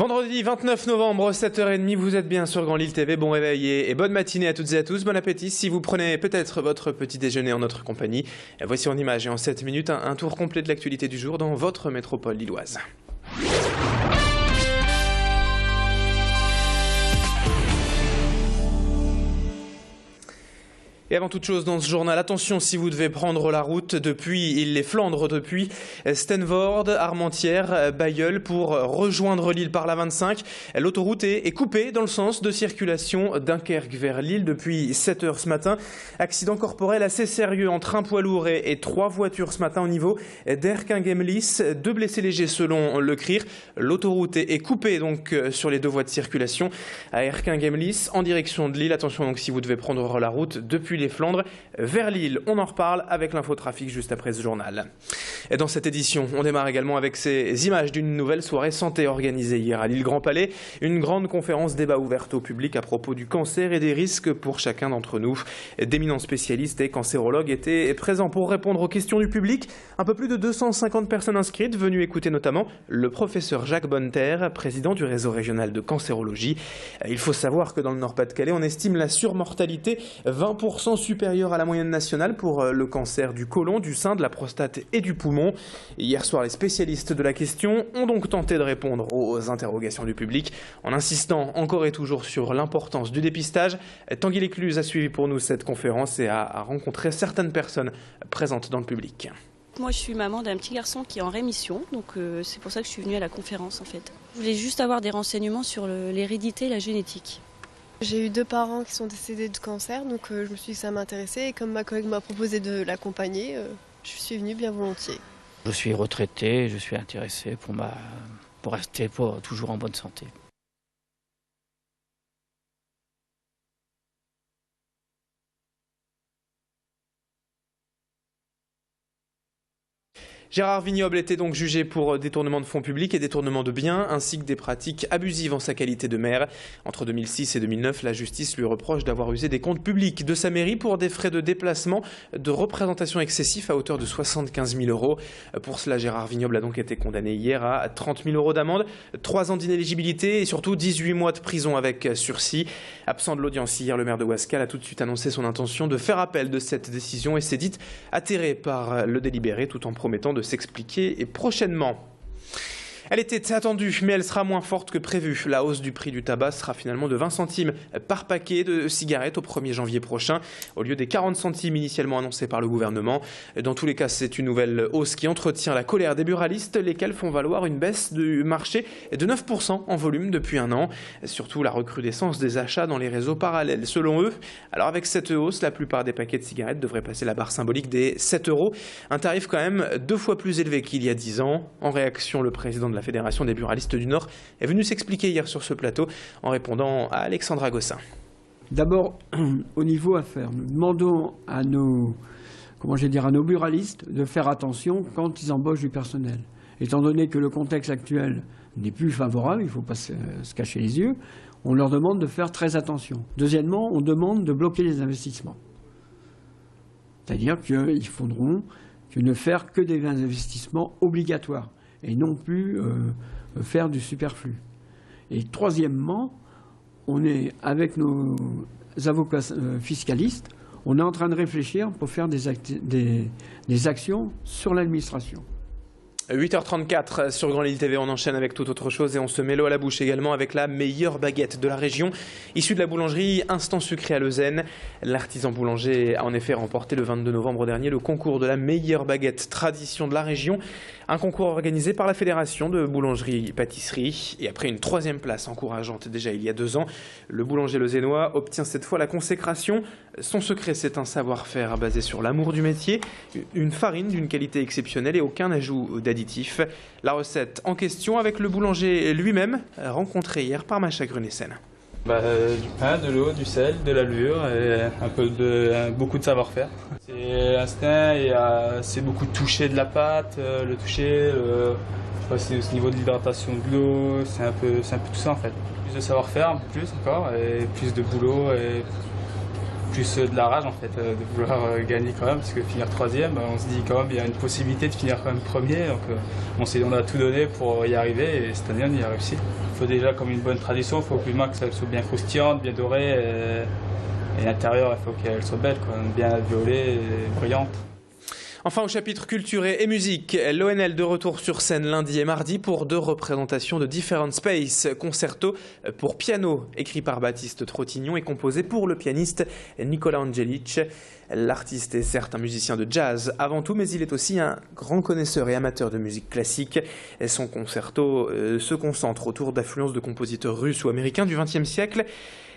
Vendredi 29 novembre, 7h30, vous êtes bien sur Grand Lille TV. Bon réveil et bonne matinée à toutes et à tous. Bon appétit si vous prenez peut-être votre petit déjeuner en notre compagnie. Voici en images et en 7 minutes un tour complet de l'actualité du jour dans votre métropole lilloise. Et avant toute chose dans ce journal, attention si vous devez prendre la route depuis les Flandres, depuis Stenvoorde, Armentières, Bailleul pour rejoindre Lille par la 25. L'autoroute est coupée dans le sens de circulation Dunkerque vers Lille depuis 7 h ce matin. Accident corporel assez sérieux entre un poids lourd et 3 voitures ce matin au niveau d'Erquinghem-Lys. 2 blessés légers selon le CRIR. L'autoroute est coupée donc sur les 2 voies de circulation à Erquinghem-Lys en direction de Lille. Attention donc si vous devez prendre la route depuis les Flandres vers Lille. On en reparle avec l'infotrafic juste après ce journal. Et dans cette édition, on démarre également avec ces images d'une nouvelle soirée santé organisée hier à Lille Grand Palais. Une grande conférence débat ouverte au public à propos du cancer et des risques pour chacun d'entre nous. D'éminents spécialistes et cancérologues étaient présents pour répondre aux questions du public. Un peu plus de 250 personnes inscrites, venues écouter notamment le professeur Jacques Bonneterre, président du réseau régional de cancérologie. Il faut savoir que dans le Nord-Pas-de-Calais, on estime la surmortalité 20% supérieure à la moyenne nationale pour le cancer du côlon, du sein, de la prostate et du poumon. Hier soir, les spécialistes de la question ont donc tenté de répondre aux interrogations du public en insistant encore et toujours sur l'importance du dépistage. Tanguy Lécluse a suivi pour nous cette conférence et a rencontré certaines personnes présentes dans le public. Moi, je suis maman d'un petit garçon qui est en rémission, donc c'est pour ça que je suis venue à la conférence en fait. Je voulais juste avoir des renseignements sur l'hérédité et la génétique. J'ai eu 2 parents qui sont décédés de cancer, donc je me suis dit que ça m'intéressait et comme ma collègue m'a proposé de l'accompagner, je suis venue bien volontiers. Je suis retraité, je suis intéressé pour rester toujours en bonne santé. Gérard Vignoble était donc jugé pour détournement de fonds publics et détournement de biens, ainsi que des pratiques abusives en sa qualité de maire. Entre 2006 et 2009, la justice lui reproche d'avoir usé des comptes publics de sa mairie pour des frais de déplacement, de représentation excessifs à hauteur de 75 000 €. Pour cela, Gérard Vignoble a donc été condamné hier à 30 000 € d'amende, 3 ans d'inéligibilité et surtout 18 mois de prison avec sursis. Absent de l'audience hier, le maire de Ouascal a tout de suite annoncé son intention de faire appel de cette décision et s'est dit atterré par le délibéré tout en promettant de s'expliquer prochainement. Elle était attendue, mais elle sera moins forte que prévu. La hausse du prix du tabac sera finalement de 20 centimes par paquet de cigarettes au 1er janvier prochain, au lieu des 40 centimes initialement annoncés par le gouvernement. Dans tous les cas, c'est une nouvelle hausse qui entretient la colère des buralistes, lesquels font valoir une baisse du marché de 9% en volume depuis un an. Surtout la recrudescence des achats dans les réseaux parallèles, selon eux. Alors avec cette hausse, la plupart des paquets de cigarettes devraient passer la barre symbolique des 7 €. Un tarif quand même 2 fois plus élevé qu'il y a 10 ans. En réaction, le président de la Fédération des buralistes du Nord est venu s'expliquer hier sur ce plateau en répondant à Alexandra Gossin. D'abord, au niveau affaires, nous demandons à nos buralistes de faire attention quand ils embauchent du personnel. Étant donné que le contexte actuel n'est plus favorable, il ne faut pas se cacher les yeux, on leur demande de faire très attention. Deuxièmement, on demande de bloquer les investissements. C'est-à-dire qu'ils faudront ne faire que des investissements obligatoires et non plus faire du superflu. Et troisièmement, on est avec nos avocats fiscalistes, on est en train de réfléchir pour faire des actions sur l'administration. 8h34 sur Grand Lille TV, on enchaîne avec toute autre chose et on se met l'eau à la bouche également avec la meilleure baguette de la région, issue de la boulangerie Instant Sucré à Leuzen. L'artisan boulanger a en effet remporté le 22 novembre dernier le concours de la meilleure baguette tradition de la région, un concours organisé par la Fédération de boulangerie-pâtisserie. Et après une 3e place encourageante déjà il y a 2 ans, le boulanger leuzennois obtient cette fois la consécration. Son secret, c'est un savoir-faire basé sur l'amour du métier, une farine d'une qualité exceptionnelle et aucun ajout d'additifs. La recette en question avec le boulanger lui-même, rencontré hier par Macha Grunessen. Du pain, de l'eau, du sel, de la levure et beaucoup de savoir-faire. C'est instinct et c'est beaucoup de toucher de la pâte, le toucher, c'est au niveau de l'hydratation de l'eau, c'est un peu tout ça en fait. Plus de savoir-faire, un peu plus encore, et plus de boulot et plus de la rage en fait, de vouloir gagner quand même, parce que finir 3e, on se dit quand même il y a une possibilité de finir quand même 1er, donc on a tout donné pour y arriver et cette année on y a réussi. Il faut déjà, comme une bonne tradition, il faut au plus max qu'elle soit bien croustillante, bien dorée. Et l'intérieur, il faut qu'elle soit belle, quoi, bien violée et brillante. Enfin, au chapitre culture et musique, l'ONL de retour sur scène lundi et mardi pour 2 représentations de Different Space, concerto pour piano, écrit par Baptiste Trottignon et composé pour le pianiste Nicola Angelic. L'artiste est certes un musicien de jazz avant tout, mais il est aussi un grand connaisseur et amateur de musique classique. Son concerto se concentre autour d'influences de compositeurs russes ou américains du XXe siècle.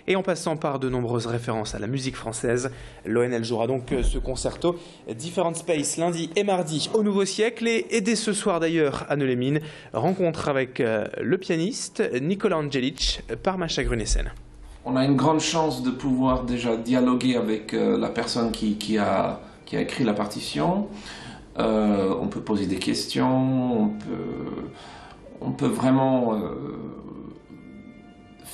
Et en passant par de nombreuses références à la musique française, l'ONL jouera donc ce concerto Different Space lundi et mardi au Nouveau Siècle. Et dès ce soir d'ailleurs à Neu-les-Mines, rencontre avec le pianiste Nicola Angelic par Macha Grunessen. On a une grande chance de pouvoir déjà dialoguer avec la personne qui a écrit la partition. On peut poser des questions, on peut vraiment...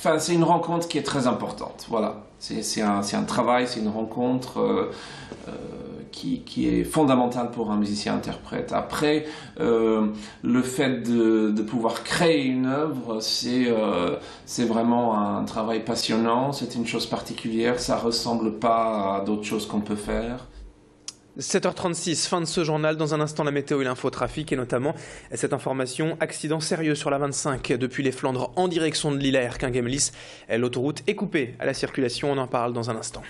Enfin, c'est une rencontre qui est très importante, voilà. C'est un travail, c'est une rencontre qui est fondamentale pour un musicien-interprète. Après, le fait de pouvoir créer une œuvre, c'est vraiment un travail passionnant, c'est une chose particulière, ça ne ressemble pas à d'autres choses qu'on peut faire. 7h36, fin de ce journal. Dans un instant, la météo et l'infotrafic, et notamment cette information, accident sérieux sur la 25 depuis les Flandres en direction de Lille à Erquinghem-Lys. L'autoroute est coupée à la circulation, on en parle dans un instant.